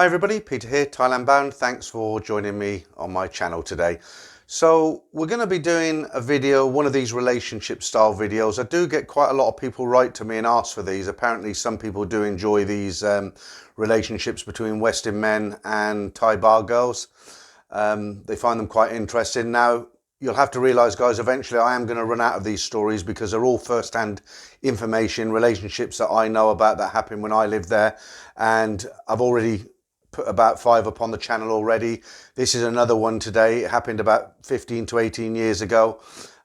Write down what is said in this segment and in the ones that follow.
Hi everybody, Peter here, Thailand bound. Thanks for joining me on my channel today. So we're going to be doing a video, one of these relationship style videos. I do get quite a lot of people write to me and ask for these. Apparently some people do enjoy these relationships between Western men and Thai bar girls. They find them quite interesting. Now, you'll have to realise, guys, eventually I am going to run out of these stories because they're all first-hand information, relationships that I know about that happened when I lived there. And I've already put about 5 up on the channel already. This is another one today. It happened about 15 to 18 years ago.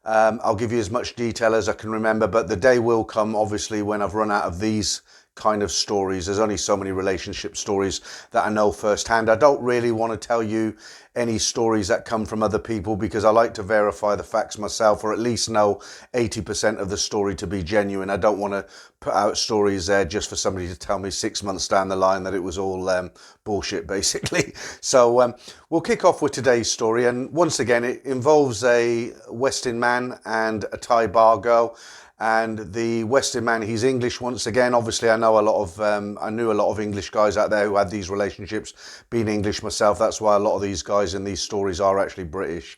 I'll give you as much detail as I can remember, but the day will come, obviously, when I've run out of these kind of stories. There's only so many relationship stories that I know firsthand. I don't really want to tell you any stories that come from other people because I like to verify the facts myself, or at least know 80% of the story to be genuine. I don't want to put out stories there just for somebody to tell me 6 months down the line that it was all bullshit, basically. So we'll kick off with today's story, and once again it involves a Western man and a Thai bar girl. And the Western man, he's English once again. Obviously, I know a lot of I knew a lot of English guys out there who had these relationships. Being English myself, that's why a lot of these guys in these stories are actually British.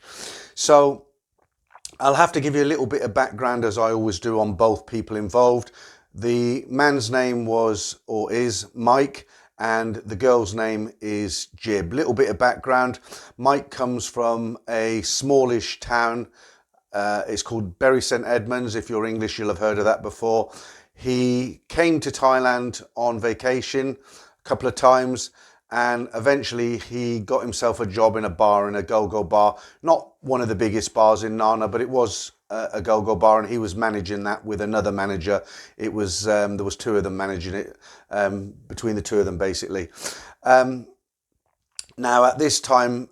So I'll have to give you a little bit of background, as I always do, on both people involved. The man's name was, or is, Mike, and the girl's name is Jib. Little bit of background. Mike comes from a smallish town. It's called Bury St Edmunds. If you're English, you'll have heard of that before. He came to Thailand on vacation a couple of times, and eventually he got himself a job in a bar, in a go-go bar. Not one of the biggest bars in Nana, but it was a go-go bar, and he was managing that with another manager. It was there was 2 of them managing it, between the 2 of them, basically. Now at this time,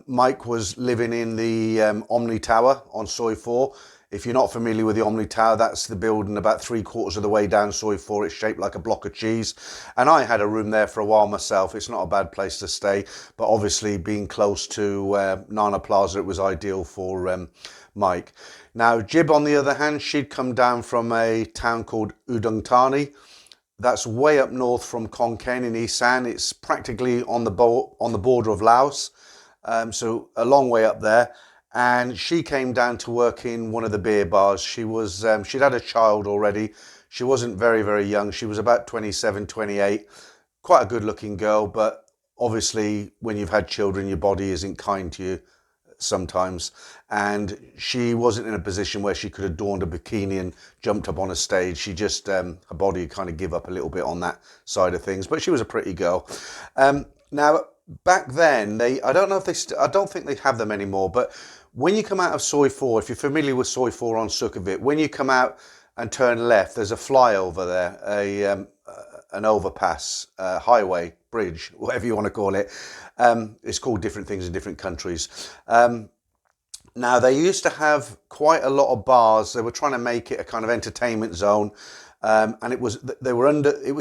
Mike was living in the Omni Tower on Soi 4. If you're not familiar with the Omni Tower, that's the building about 3/4 of the way down Soi 4. It's shaped like a block of cheese. And I had a room there for a while myself. It's not a bad place to stay, but obviously being close to Nanaplaza, it was ideal for Mike. Now, Jib, on the other hand, she'd come down from a town called Udon Thani. That's way up north from Khon Kaen in Isan. It's practically on the border of Laos. So a long way up there, and she came down to work in one of the beer bars. She was she'd had a child already. She wasn't very young. She was about 27, 28. Quite a good looking girl, but obviously when you've had children, your body isn't kind to you sometimes, and she wasn't in a position where she could have donned a bikini and jumped up on a stage. She just her body kind of give up a little bit on that side of things, but she was a pretty girl. Now, back then, I don't know if I don't think they have them anymore, but when you come out of Soi 4, if you're familiar with Soi 4 on Sukhumvit, when you come out and turn left, there's a flyover there, an overpass, highway, bridge, whatever you want to call it. It's called different things in different countries. Now, they used to have quite a lot of bars. They were trying to make it a kind of entertainment zone. And it was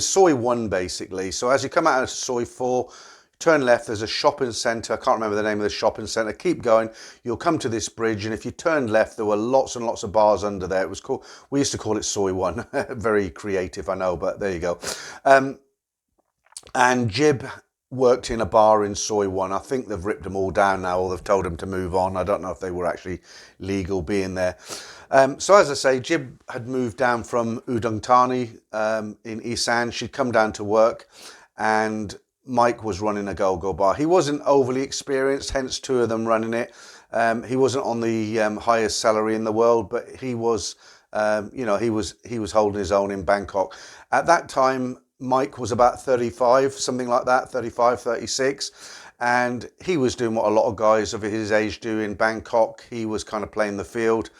Soi 1 basically. So as you come out of Soi 4, turn left, there's a shopping centre. I can't remember the name of the shopping centre. Keep going, you'll come to this bridge, and if you turned left, there were lots and lots of bars under there. It was cool. We used to call it Soi 1. Very creative, I know, but there you go. And Jib worked in a bar in Soi 1. I think they've ripped them all down now, or they've told them to move on. I don't know if they were actually legal being there. So as I say, Jib had moved down from Udon Thani in Isan. She'd come down to work, and Mike was running a go-go bar. He wasn't overly experienced, hence 2 of them running it. He wasn't on the highest salary in the world, but he was, he was holding his own in Bangkok. At that time, Mike was about 35, something like that, 35, 36. And he was doing what a lot of guys of his age do in Bangkok. He was kind of playing the field.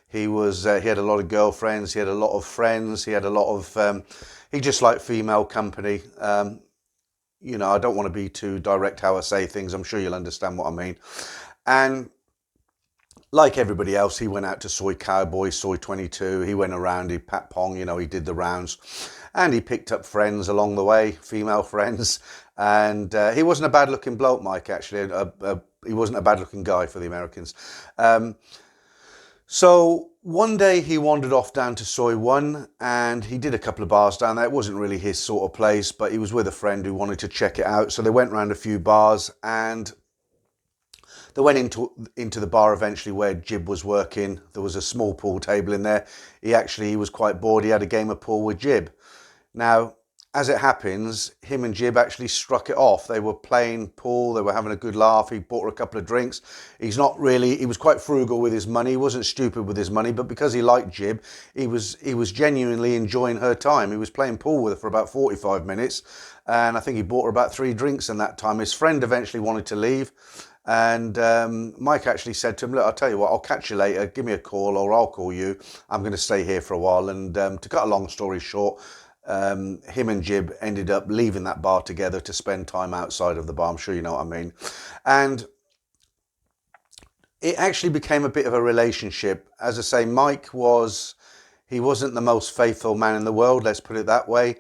He had a lot of girlfriends. He had a lot of friends. He had a lot of, he just liked female company. I don't want to be too direct how I say things. I'm sure you'll understand what I mean. And like everybody else, he went out to Soy Cowboy, Soy 22. He went around, he pat pong, he did the rounds. And he picked up friends along the way, female friends. And he wasn't a bad looking bloke, Mike, actually. He wasn't a bad looking guy for the Americans. So one day he wandered off down to Soy One and he did a couple of bars down there. It wasn't really his sort of place, but he was with a friend who wanted to check it out. So they went round a few bars and they went into the bar eventually where Jib was working. There was a small pool table in there. He was quite bored. He had a game of pool with Jib. Now, as it happens, him and Jib actually struck it off. They were playing pool, they were having a good laugh. He bought her a couple of drinks. He was quite frugal with his money. He wasn't stupid with his money, but because he liked Jib, he was genuinely enjoying her time. He was playing pool with her for about 45 minutes, and I think he bought her about 3 drinks in that time. His friend eventually wanted to leave, and Mike actually said to him, look, I'll tell you what, I'll catch you later. Give me a call or I'll call you. I'm going to stay here for a while. And to cut a long story short, him and Jib ended up leaving that bar together to spend time outside of the bar. I'm sure you know what I mean. And it actually became a bit of a relationship. As I say, he wasn't the most faithful man in the world, let's put it that way.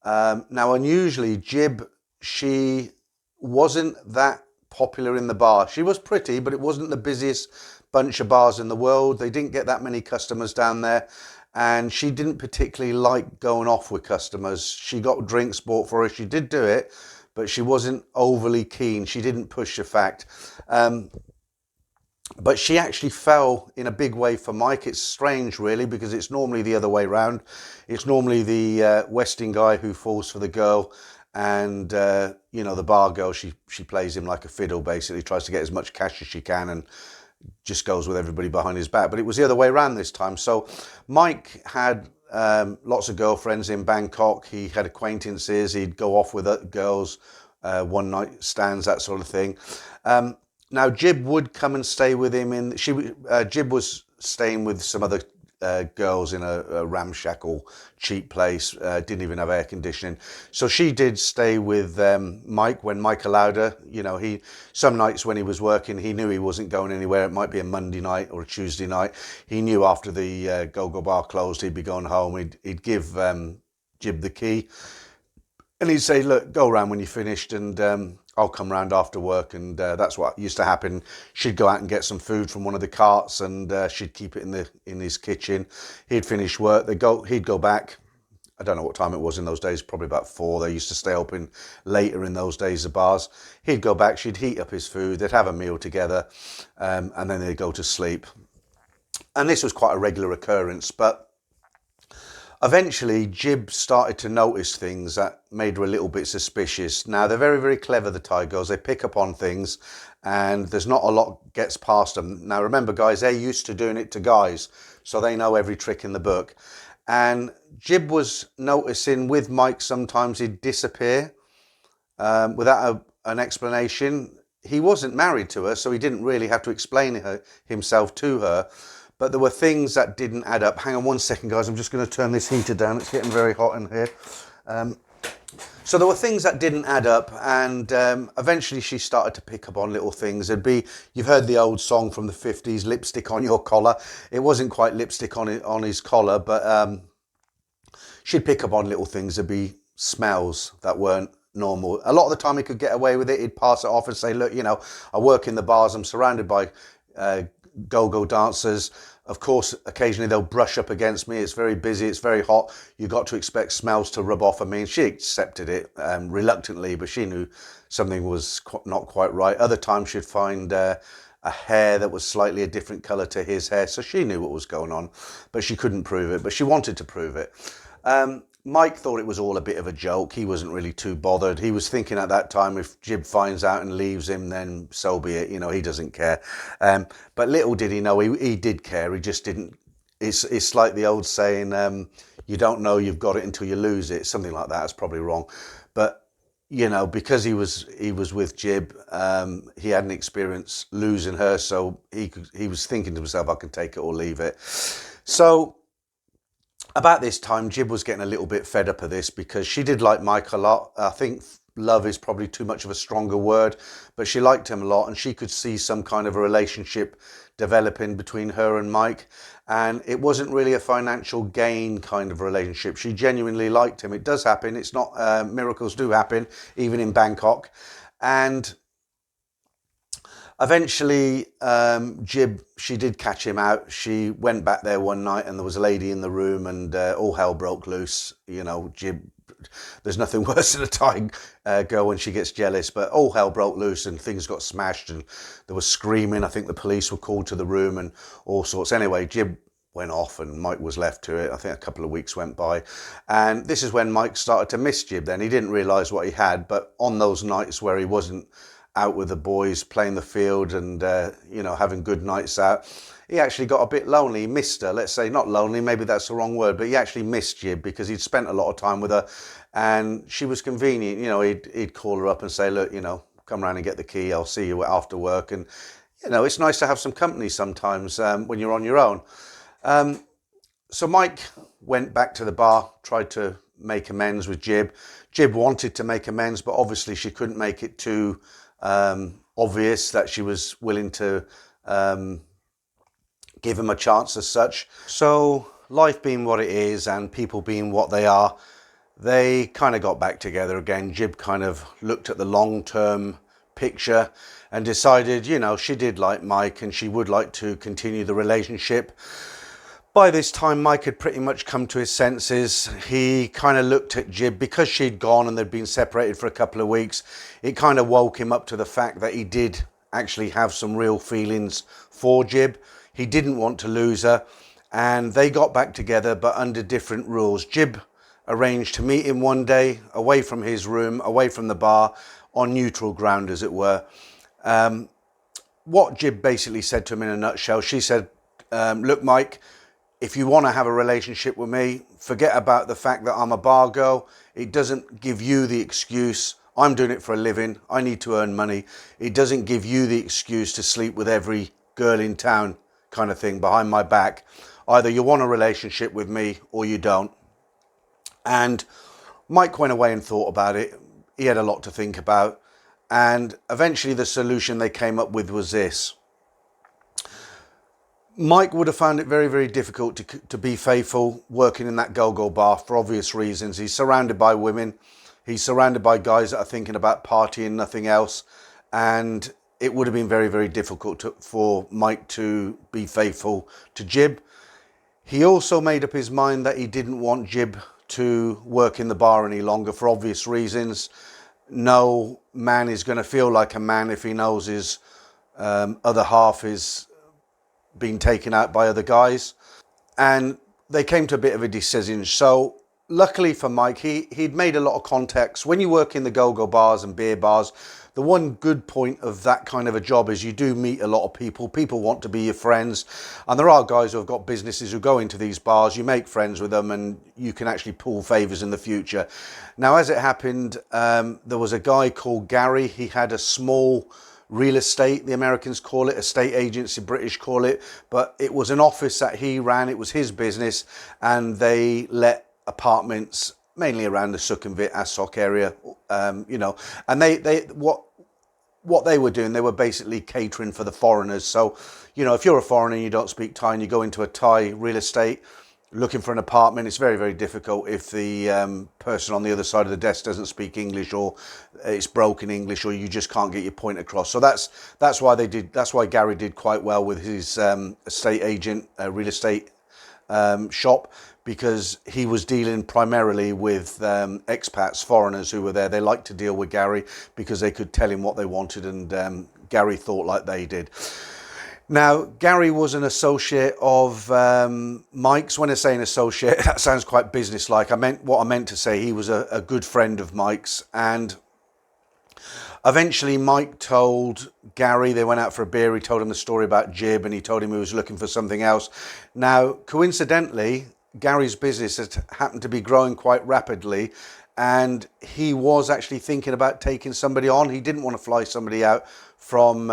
Now, unusually, Jib, she wasn't that popular in the bar. She was pretty, but it wasn't the busiest bunch of bars in the world. They didn't get that many customers down there. And she didn't particularly like going off with customers. She got drinks bought for her. She did do it, but she wasn't overly keen. She didn't push the fact. But she actually fell in a big way for Mike. It's strange, really, because it's normally the other way around. It's normally the Western guy who falls for the girl. And, the bar girl, she plays him like a fiddle, basically, tries to get as much cash as she can and just goes with everybody behind his back. But it was the other way around this time. So Mike had lots of girlfriends in Bangkok. He had acquaintances. He'd go off with girls, one night stands, that sort of thing. Now Jib would come and stay with him. Jib was staying with some other girls in a ramshackle, cheap place. Didn't even have air conditioning. So she did stay with Mike when Mike allowed her. Some nights when he was working, he knew he wasn't going anywhere. It might be a Monday night or a Tuesday night. He knew after the go-go bar closed, he'd be going home. He'd give Jib the key. And he'd say, look, go around when you're finished and I'll come round after work. And that's what used to happen. She'd go out and get some food from one of the carts and she'd keep it in his kitchen. He'd finish work. He'd go back. I don't know what time it was in those days, probably about 4. They used to stay open later in those days, the bars. He'd go back, she'd heat up his food, they'd have a meal together, and then they'd go to sleep. And this was quite a regular occurrence, but eventually, Jib started to notice things that made her a little bit suspicious. Now, they're very, very clever, the Thai girls. They pick up on things and there's not a lot gets past them. Now, remember, guys, they're used to doing it to guys, so they know every trick in the book. And Jib was noticing with Mike, sometimes he'd disappear without an explanation. He wasn't married to her, so he didn't really have to explain himself to her. But there were things that didn't add up. Hang on one second, guys. I'm just going to turn this heater down. It's getting very hot in here. So there were things that didn't add up. And eventually she started to pick up on little things. You've heard the old song from the 50s, lipstick on your collar. It wasn't quite lipstick on his collar, but she'd pick up on little things. There'd be smells that weren't normal. A lot of the time he could get away with it. He'd pass it off and say, look, I work in the bars. I'm surrounded by go-go dancers. Of course, occasionally they'll brush up against me. It's very busy. It's very hot. You got to expect smells to rub off. I mean, she accepted it reluctantly, but she knew something was not quite right. Other times she'd find a hair that was slightly a different color to his hair. So she knew what was going on, but she couldn't prove it, but she wanted to prove it. Mike thought it was all a bit of a joke. He wasn't really too bothered. He was thinking at that time, if Jib finds out and leaves him, then so be it. He doesn't care. But little did he know, he did care. He just didn't. It's like the old saying, you don't know you've got it until you lose it. Something like that. It's probably wrong. But, because he was with Jib, he hadn't experienced losing her. So he was thinking to himself, I can take it or leave it. So about this time, Jib was getting a little bit fed up of this because she did like Mike a lot. I think love is probably too much of a stronger word, but she liked him a lot and she could see some kind of a relationship developing between her and Mike. And it wasn't really a financial gain kind of relationship. She genuinely liked him. It does happen. It's not, miracles do happen, even in Bangkok. And Eventually, Jib, she did catch him out. She went back there one night and there was a lady in the room, and all hell broke loose. You know, Jib, there's nothing worse than a Thai girl when she gets jealous, but all hell broke loose and things got smashed and there was screaming. I think the police were called to the room and all sorts. Anyway, Jib went off and Mike was left to it. I think a couple of weeks went by, and this is when Mike started to miss Jib. Then he didn't realise what he had, but on those nights where he wasn't out with the boys playing the field and you know, having good nights out, he actually got a bit lonely. He missed her. Let's say not lonely, maybe that's the wrong word, but he actually missed Jib because he'd spent a lot of time with her and she was convenient. You know, he'd call her up and say, look, you know, come round and get the key, I'll see you after work. And you know, it's nice to have some company sometimes when you're on your own. So Mike went back to the bar, tried to make amends with Jib. Jib wanted to make amends, but obviously she couldn't make it too obvious that she was willing to give him a chance as such. So life being what it is and people being what they are, they kind of got back together again. Jib kind of looked at the long-term picture and decided, you know, she did like Mike and she would like to continue the relationship. By this time, Mike had pretty much come to his senses. He kind of looked at Jib, because she'd gone and they'd been separated for a couple of weeks. It kind of woke him up to the fact that he did actually have some real feelings for Jib. He didn't want to lose her, and they got back together, but under different rules. Jib arranged to meet him one day away from his room, away from the bar, on neutral ground, as it were. What Jib basically said to him in a nutshell, she said, look, Mike, if you want to have a relationship with me, forget about the fact that I'm a bar girl. It doesn't give you the excuse. I'm doing it for a living. I need to earn money. It doesn't give you the excuse to sleep with every girl in town kind of thing behind my back. Either you want a relationship with me or you don't. And Mike went away and thought about it. He had a lot to think about. And eventually the solution they came up with was this. Mike would have found it very, very difficult to be faithful working in that go-go bar for obvious reasons. He's surrounded by women. He's surrounded by guys that are thinking about partying, nothing else. And it would have been very, very difficult for Mike to be faithful to Jib. He also made up his mind that he didn't want Jib to work in the bar any longer for obvious reasons. No man is going to feel like a man if he knows his other half is being taken out by other guys. And they came to a bit of a decision. So luckily for Mike, he'd made a lot of contacts. When you work in the go-go bars and beer bars, the one good point of that kind of a job is you do meet a lot of people. People want to be your friends. And there are guys who have got businesses who go into these bars. You make friends with them and you can actually pull favours in the future. Now, as it happened, there was a guy called Gary. He had a small real estate, the Americans call it, estate agency, British call it, but it was an office that he ran. It was his business, and they let apartments mainly around the Sukhumvit, Asok area, you know, and what they were doing, they were basically catering for the foreigners. So, you know, if you're a foreigner and you don't speak Thai and you go into a Thai real estate looking for an apartment, it's very, very difficult if the person on the other side of the desk doesn't speak English, or it's broken English, or you just can't get your point across. So that's why Gary did quite well with his estate agent, real estate shop, because he was dealing primarily with expats, foreigners who were there. They liked to deal with Gary because they could tell him what they wanted, and Gary thought like they did. Now, Gary was an associate of Mike's. When I say an associate, that sounds quite businesslike. What I meant to say, he was a good friend of Mike's. And eventually Mike told Gary, they went out for a beer, he told him the story about Jib, and he told him he was looking for something else. Now, coincidentally, Gary's business had happened to be growing quite rapidly, and he was actually thinking about taking somebody on. He didn't want to fly somebody out from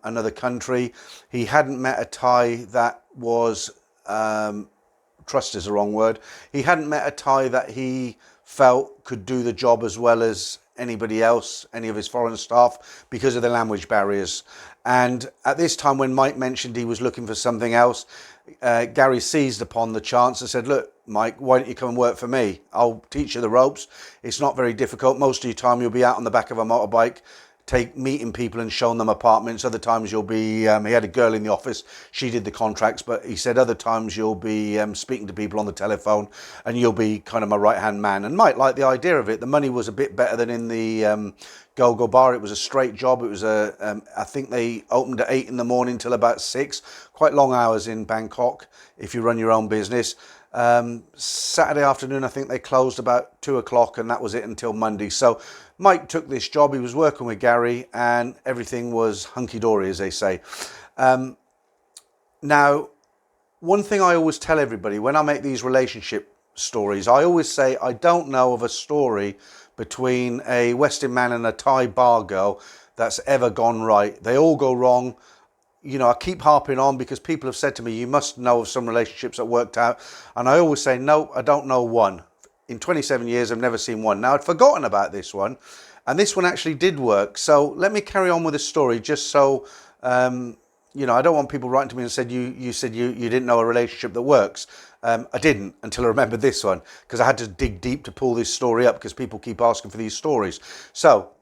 another country. He hadn't met a Thai that was, trust is the wrong word. He hadn't met a Thai that he felt could do the job as well as anybody else, any of his foreign staff, because of the language barriers. And at this time, when Mike mentioned he was looking for something else, Gary seized upon the chance and said, look, Mike, why don't you come and work for me? I'll teach you the ropes. It's not very difficult. Most of your time you'll be out on the back of a motorbike meeting people and showing them apartments. Other times you'll be, he had a girl in the office, she did the contracts, but he said other times you'll be speaking to people on the telephone and you'll be kind of my right-hand man. And Mike liked the idea of it. The money was a bit better than in the go-go bar. It was a straight job. It was I think they opened at 8 in the morning till about 6. Quite long hours in Bangkok if you run your own business. Saturday afternoon, I think they closed about 2 o'clock, and that was it until Monday. So Mike took this job. He was working with Gary and everything was hunky-dory, as they say. Now, one thing I always tell everybody when I make these relationship stories, I always say I don't know of a story between a Western man and a Thai bar girl that's ever gone right. They all go wrong. You know, I keep harping on because people have said to me, you must know of some relationships that worked out. And I always say, no, I don't know one. In 27 years, I've never seen one. Now, I'd forgotten about this one. And this one actually did work. So let me carry on with the story just so, you know, I don't want people writing to me and said, you said you didn't know a relationship that works. I didn't until I remembered this one, because I had to dig deep to pull this story up because people keep asking for these stories. So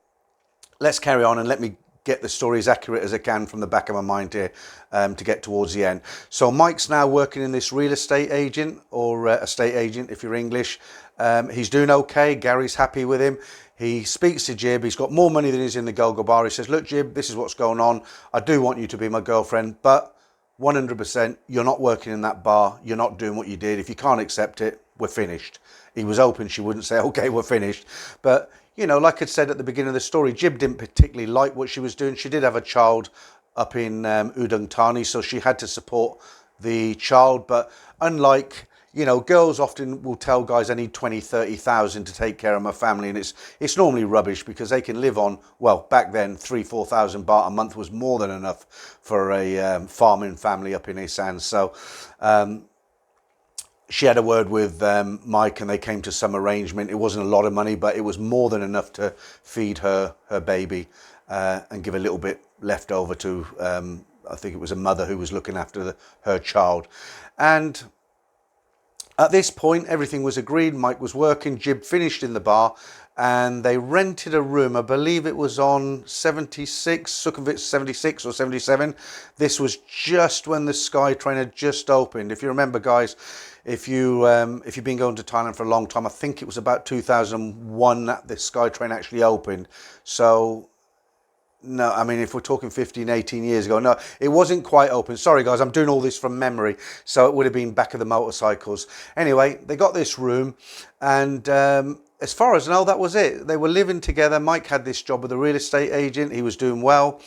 let's carry on and let me get the story as accurate as I can from the back of my mind here to get towards the end. So Mike's now working in this real estate agent, or estate agent if you're English. He's doing okay. Gary's happy with him. He speaks to Jib. He's got more money than he's in the go-go bar. He says, look, Jib, this is what's going on. I do want you to be my girlfriend, but 100% you're not working in that bar. You're not doing what you did. If you can't accept it, we're finished. He was hoping she wouldn't say, okay, we're finished. But you know, like I said at the beginning of the story, Jib didn't particularly like what she was doing. She did have a child up in Udon Thani, so she had to support the child. But unlike, you know, girls often will tell guys, I need 20, 30,000 to take care of my family. And it's normally rubbish because they can live on, well, back then, 3,000, 4,000 baht a month was more than enough for a farming family up in Isan. So she had a word with Mike and they came to some arrangement. It wasn't a lot of money, but it was more than enough to feed her baby and give a little bit left over to, I think it was a mother who was looking after her child. And at this point, everything was agreed. Mike was working, Jib finished in the bar, and they rented a room. I believe it was on 76, Sukhumvit 76 or 77. This was just when the SkyTrain had just opened. If you remember, guys, if you've been going to Thailand for a long time, I think it was about 2001 that the SkyTrain actually opened. So no, I mean, if we're talking 15, 18 years ago, no, it wasn't quite open. Sorry, guys, I'm doing all this from memory. So it would have been back of the motorcycles. Anyway, they got this room and as far as I know, that was it. They were living together. Mike had this job with a real estate agent. He was doing well.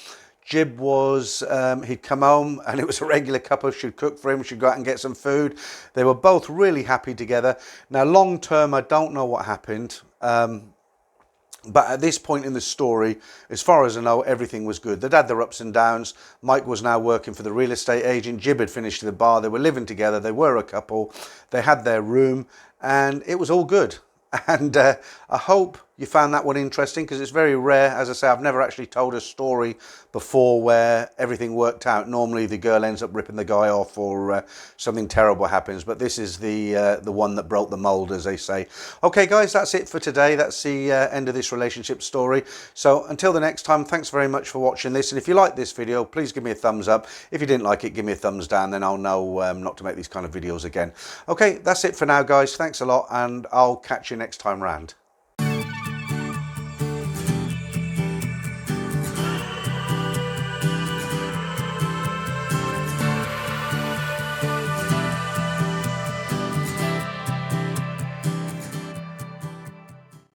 Jib was, he'd come home and it was a regular couple. She'd cook for him. She'd go out and get some food. They were both really happy together. Now, long term, I don't know what happened. But at this point in the story, as far as I know, everything was good. They'd had their ups and downs. Mike was now working for the real estate agent. Jib had finished the bar. They were living together. They were a couple. They had their room and it was all good. And I hope you found that one interesting because it's very rare. As I say, I've never actually told a story before where everything worked out. Normally the girl ends up ripping the guy off or something terrible happens. But this is the one that broke the mold, as they say. Okay, guys, that's it for today. That's the end of this relationship story. So until the next time, thanks very much for watching this. And if you like this video, please give me a thumbs up. If you didn't like it, give me a thumbs down. Then I'll know not to make these kind of videos again. Okay, that's it for now, guys. Thanks a lot. And I'll catch you next time round.